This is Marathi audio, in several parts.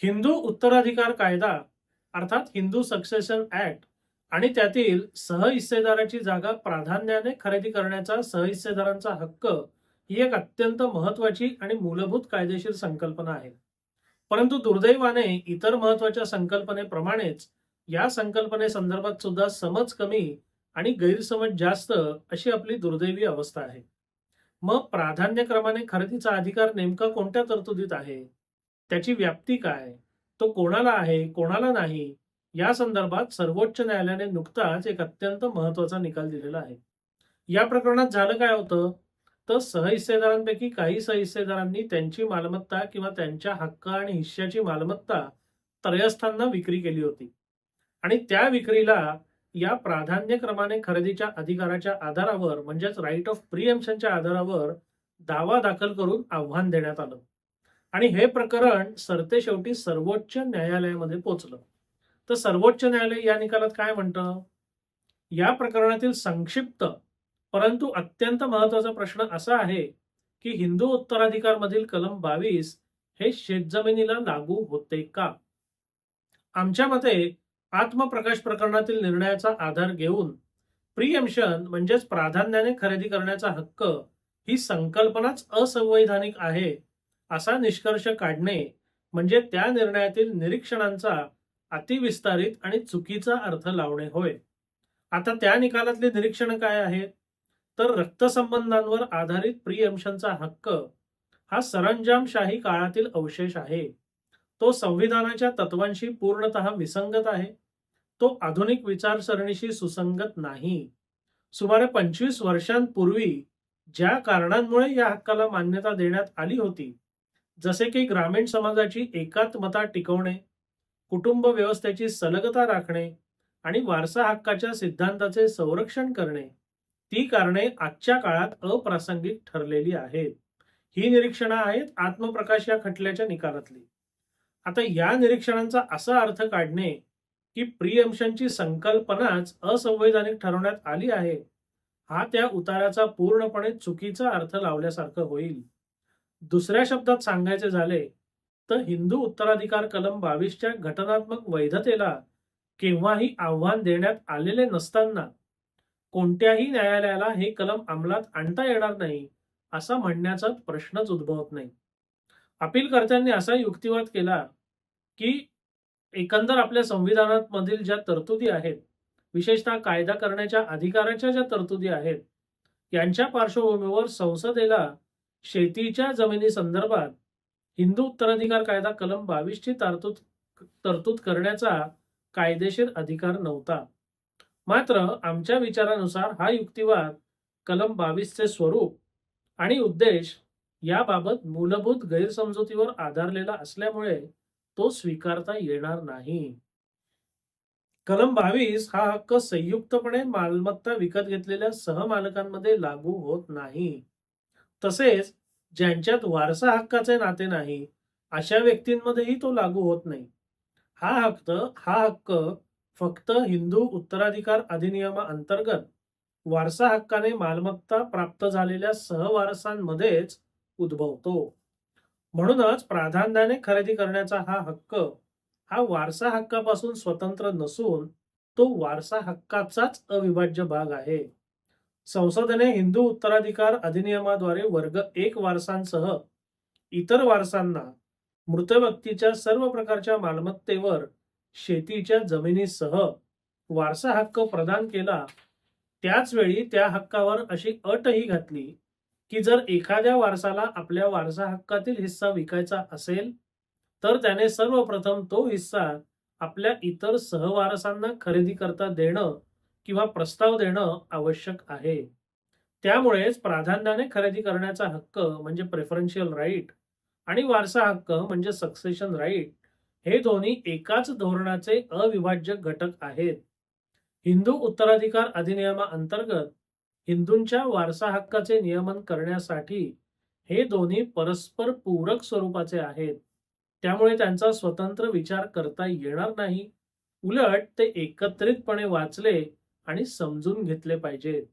हिंदू उत्तराधिकार कायदा अर्थात हिंदू सक्सेशन ऍक्ट आणि त्यातील सहहिस्सेदाराची जागा प्राधान्याने खरेदी करण्याचा सहहिस्सेदारांचा हक्क ही एक अत्यंत महत्वाची आणि मूलभूत कायदेशीर संकल्पना आहे. परंतु दुर्दैवाने इतर महत्वाच्या संकल्पनेप्रमाणेच या संकल्पनेसंदर्भात सुद्धा समज कमी आणि गैरसमज जास्त अशी आपली दुर्दैवी अवस्था आहे. मग प्राधान्यक्रमाने खरेदीचा अधिकार नेमका कोणत्या तरतुदीत आहे? त्याची व्याप्ती काय? तो कोणाला आहे, कोणाला नाही? या संदर्भात सर्वोच्च न्यायालयाने नुकताच एक अत्यंत महत्त्वाचा निकाल दिलेला आहे. या प्रकरणात झालं काय होतं? तर सहहिस्सेदारांपैकी काही सहहिस्सेदारांनी त्यांची मालमत्ता किंवा त्यांच्या हक्क आणि हिश्श्याची मालमत्ता त्रयस्थांना विक्री केली होती आणि त्या विक्रीला या प्राधान्यक्रमाने खरेदीच्या अधिकाराच्या आधारावर म्हणजेच राईट ऑफ प्रिएम्पशनच्या आधारावर दावा दाखल करून आव्हान देण्यात आलं आणि हे प्रकरण सरतेशेवटी सर्वोच्च न्यायालयामध्ये पोहोचलं. तर सर्वोच्च न्यायालय या निकालात काय म्हणतं? या प्रकरणातील संक्षिप्त परंतु अत्यंत महत्वाचा प्रश्न असा आहे की हिंदू उत्तराधिकार मधील कलम 22 हे शेतजमिनीला लागू होते का? आमच्या मते आत्मप्रकाश प्रकरणातील निर्णयाचा आधार घेऊन प्रिएम्पशन म्हणजेच प्राधान्याने खरेदी करण्याचा हक्क ही संकल्पनाच असंवैधानिक आहे असा निष्कर्ष काढणे म्हणजे त्या निर्णयातील निरीक्षणांचा अतिविस्तारित आणि चुकीचा अर्थ लावणे होय. आता त्या निकालातले निरीक्षण काय आहेत? तर रक्तसंबंधांवर आधारित प्रिएम्पशनचा हक्क हा सरंजामशाही काळातील अवशेष आहे. तो संविधानाच्या तत्वांशी पूर्णतः विसंगत आहे. तो आधुनिक विचारसरणीशी सुसंगत नाही. सुमारे 25 वर्षांपूर्वी ज्या कारणांमुळे या हक्काला मान्यता देण्यात आली होती, जसे की ग्रामीण समाजाची एकात्मता टिकवणे, कुटुंब व्यवस्थेची सलगता राखणे आणि वारसा हक्काच्या सिद्धांताचे संरक्षण करणे, ती कारणे आजच्या काळात अप्रासंगिक ठरलेली आहेत. ही निरीक्षणं आहेत आत्मप्रकाश या खटल्याच्या निकालातली. आता या निरीक्षणांचा असा अर्थ काढणे की प्रिएम्पशनची संकल्पनाच असंवैधानिक ठरवण्यात आली आहे, हा त्या उताराचा पूर्णपणे चुकीचा अर्थ लावल्यासारखं होईल. दुसऱ्या शब्दात सांगायचे झाले तर हिंदू उत्तराधिकार कलम 22च्या घटनात्मक वैधतेला केव्हाही आव्हान देण्यात आलेले नसताना कोणत्याही न्यायालयाला हे कलम अंमलात आणता येणार नाही असा म्हणण्याचा प्रश्नच उद्भवत नाही. अपीलकर्त्यांनी असा युक्तिवाद केला की एकंदर आपल्या संविधानात मधील ज्या तरतुदी आहेत, विशेषतः कायदा करण्याच्या अधिकाराच्या ज्या तरतुदी आहेत, यांच्या पार्श्वभूमीवर संसदेला शेतीच्या जमिनी संदर्भात हिंदू उत्तराधिकार कायदा कलम 22 ची तरतूद करण्याचा कायदेशीर अधिकार नव्हता. मात्र आमच्या विचारानुसार हा युक्तिवाद कलम 22 चे स्वरूप आणि उद्देश याबाबत मूलभूत गैरसमजुतीवर आधारलेला असल्यामुळे तो स्वीकारता येणार नाही. कलम 22 हा हक्क संयुक्तपणे मालमत्ता विकत घेतलेल्या सहमालकांमध्ये लागू होत नाही. तसेच ज्यांच्यात वारसा हक्काचे नाते नाही अशा व्यक्तींमध्येही तो लागू होत नाही. हा हक्क फक्त हिंदू उत्तराधिकार अधिनियमाअंतर्गत वारसा हक्काने मालमत्ता प्राप्त झालेल्या सहवारसांमध्येच उद्भवतो. म्हणूनच प्राधान्याने खरेदी करण्याचा हा हक्क हा वारसा हक्कापासून स्वतंत्र नसून तो वारसा हक्काचाच अविभाज्य भाग आहे. संसदेने हिंदू उत्तराधिकार अधिनियमाद्वारे वर्ग 1 वारसांसह इतर वारसांना मृत व्यक्तीच्या सर्व प्रकारच्या मालमत्तेवर शेतीच्या जमिनीसह वारसा हक्क प्रदान केला. त्याच वेळी त्या हक्कावर अशी अटही घातली की जर एखाद्या वारसाला आपल्या वारसा हक्कातील हिस्सा विकायचा असेल तर त्याने सर्वप्रथम तो हिस्सा आपल्या इतर सहवारसांना खरेदी करता देणं किंवा प्रस्ताव देणं आवश्यक आहे. त्यामुळेच प्राधान्याने खरेदी करण्याचा हक्क म्हणजे प्रेफरन्शियल राईट आणि वारसा हक्क म्हणजे सक्सेशन राईट हे दोन्ही एकाच धोरणाचे अविभाज्य घटक आहेत. हिंदू उत्तराधिकार अधिनियमाअंतर्गत हिंदूंच्या वारसा हक्काचे नियमन करण्यासाठी हे दोन्ही परस्पर पूरक स्वरूपाचे आहेत. त्यामुळे त्यांचा स्वतंत्र विचार करता येणार नाही. उलट ते एकत्रितपणे वाचले आणि समजून घेतले पाहिजेत.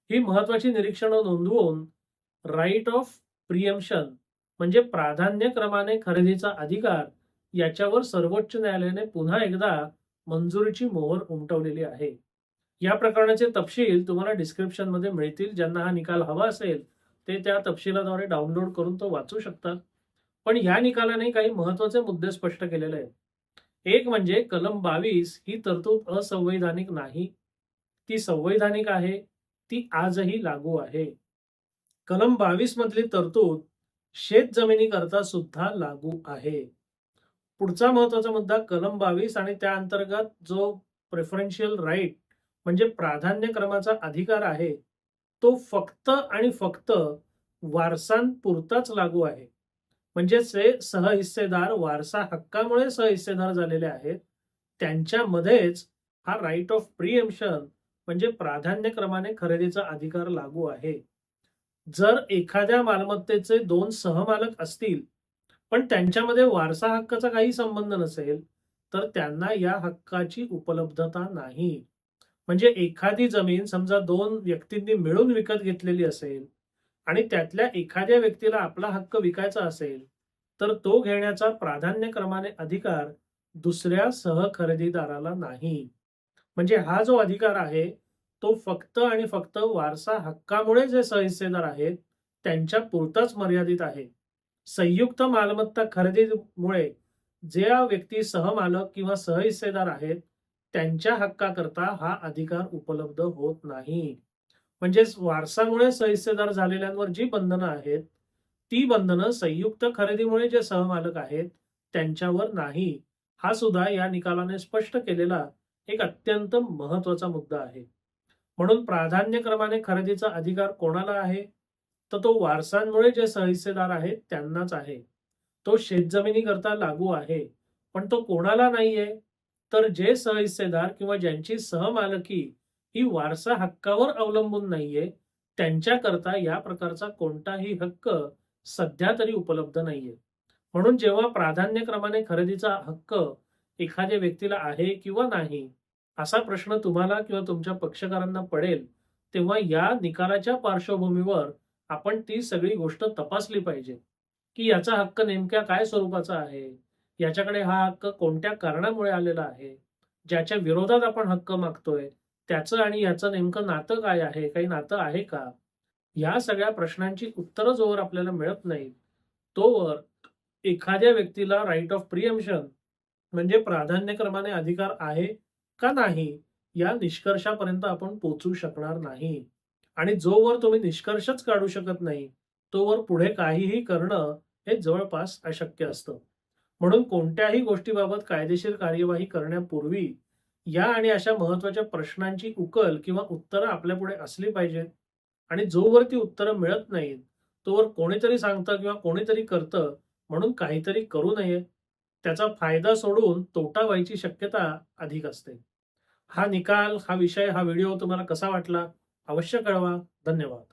ही महत्वाची निरीक्षणं नोंदवून राईट ऑफ प्रिएम्पशन म्हणजे प्राधान्यक्रमाने खरेदीचा अधिकार याच्यावर सर्वोच्च न्यायालयाने पुन्हा एकदा मंजुरीची मोहर उमटवलेली आहे. या प्रकरणाचे तपशील तुम्हाला डिस्क्रिप्शनमध्ये मिळतील. ज्यांना हा निकाल हवा असेल ते त्या तपशिलाद्वारे डाउनलोड करून तो वाचू शकतात. पण या निकालाने काही महत्त्वाचे मुद्दे स्पष्ट केलेले आहेत. एक म्हणजे कलम 22 ही तरतूद असंवैधानिक नाही. ती संवैधानिक आहे. ती आजही लागू आहे. कलम 22 मधली तरतूद शेत जमिनीकरता सुद्धा लागू आहे. पुढचा महत्वाचा मुद्दा कलम 22 आणि त्या अंतर्गत जो प्रेफरन्शियल राईट म्हणजे प्राधान्यक्रमाचा अधिकार आहे, तो फक्त आणि फक्त वारसांपुरताच लागू आहे. म्हणजे जे सहहिस्सेदार वारसा हक्कामुळे सहहिस्सेदार झालेले आहेत, त्यांच्यामध्येच हा राईट ऑफ प्रिएम्पशन म्हणजे प्राधान्यक्रमाने खरेदीचा अधिकार लागू आहे. जर एखाद्या मालमत्तेचे 2 सहमालक असतील, पण त्यांच्यामध्ये वारसा हक्काचा काही संबंध नसेल, तर त्यांना या हक्काची उपलब्धता नाही. म्हणजे एखादी जमीन समजा 2 व्यक्तींनी मिळून विकत घेतलेली असेल आणि त्यातल्या एखाद्या व्यक्तीला आपला हक्क विकायचा असेल, तर तो घेण्याचा प्राधान्यक्रमाने अधिकार दुसऱ्या सहखरेदीदाराला नाही. म्हणजे हा जो अधिकार आहे, तो फक्त आणि फक्त वारसा हक्कामुळे जे सहहिस्सेदार आहेत, त्यांच्या पुरताच मर्यादित आहे. संयुक्त मालमत्ता खरेदीमुळे ज्या व्यक्ती सहमालक किंवा सहहिस्सेदार आहेत, त्यांच्या हक्काकरता हा अधिकार उपलब्ध होत नाही. म्हणजेच वारसामुळे सहहिस्सेदार झालेल्यांवर जी बंधनं आहेत, ती बंधनं संयुक्त खरेदीमुळे जे सहमालक आहेत, त्यांच्यावर नाही. हा सुद्धा या निकालाने स्पष्ट केलेला एक अत्यंत महत्त्वाचा मुद्दा आहे. म्हणून प्राधान्यक्रमाने खरेदीचा अधिकार कोणाला आहे? तर तो वारसांमुळे जे सहहिस्सेदार आहेत त्यांनाच आहे. तो शेतजमिनीकरता लागू आहे. पण तो कोणाला नाहीये? तर जे सहहिस्सेदार किंवा ज्यांची सहमालकी ही वारसा हक्कावर अवलंबून नाहीये, त्यांच्याकरता या प्रकारचा कोणताही हक्क सध्या तरी उपलब्ध नाहीये. म्हणून जेव्हा प्राधान्यक्रमाने खरेदीचा हक्क एखाद्या व्यक्तीला आहे किंवा नाही, असा प्रश्न तुम्हाला किंवा तुमच्या पक्षकारांना पडेल, तेव्हा या निकालाच्या पार्श्वभूमीवर आपण ती सगळी गोष्ट तपासली पाहिजे, की याचा हक्क नेमक्या काय स्वरूपाचा आहे? याच्याकडे हा हक्क कोणत्या कारणामुळे आलेला आहे? ज्याच्या विरोधात आपण हक्क मागतोय, त्याचं आणि याचं नेमकं नातं काय आहे? काही नातं आहे का? या सगळ्या प्रश्नांची उत्तरं जोवर आपल्याला मिळत नाहीत, तोवर एखाद्या व्यक्तीला राइट ऑफ प्रिएम्पशन म्हणजे प्राधान्यक्रमाने अधिकार आहे का नाही, या निष्कर्षापर्यंत आपण पोहोचू शकणार नाही. आणि जोवर तुम्ही निष्कर्षच काढू शकत नाही, तोवर पुढे काहीही करणं हे जवळपास अशक्य असतं. म्हणून कोणत्याही गोष्टीबाबत कायदेशीर कार्यवाही करण्यापूर्वी या आणि अशा महत्त्वाच्या प्रश्नांची उकल किंवा उत्तरं आपल्यापुढे असली पाहिजेत. आणि जोवर ती उत्तरं मिळत नाहीत, तोवर कोणीतरी सांगतं किंवा कोणीतरी करतं म्हणून काहीतरी करू नये. त्याचा फायदा सोडून तोटा व्हायची शक्यता अधिक असते. हा निकाल, हा विषय, हा व्हिडिओ तुम्हाला कसा वाटला? अवश्य कळवा. धन्यवाद.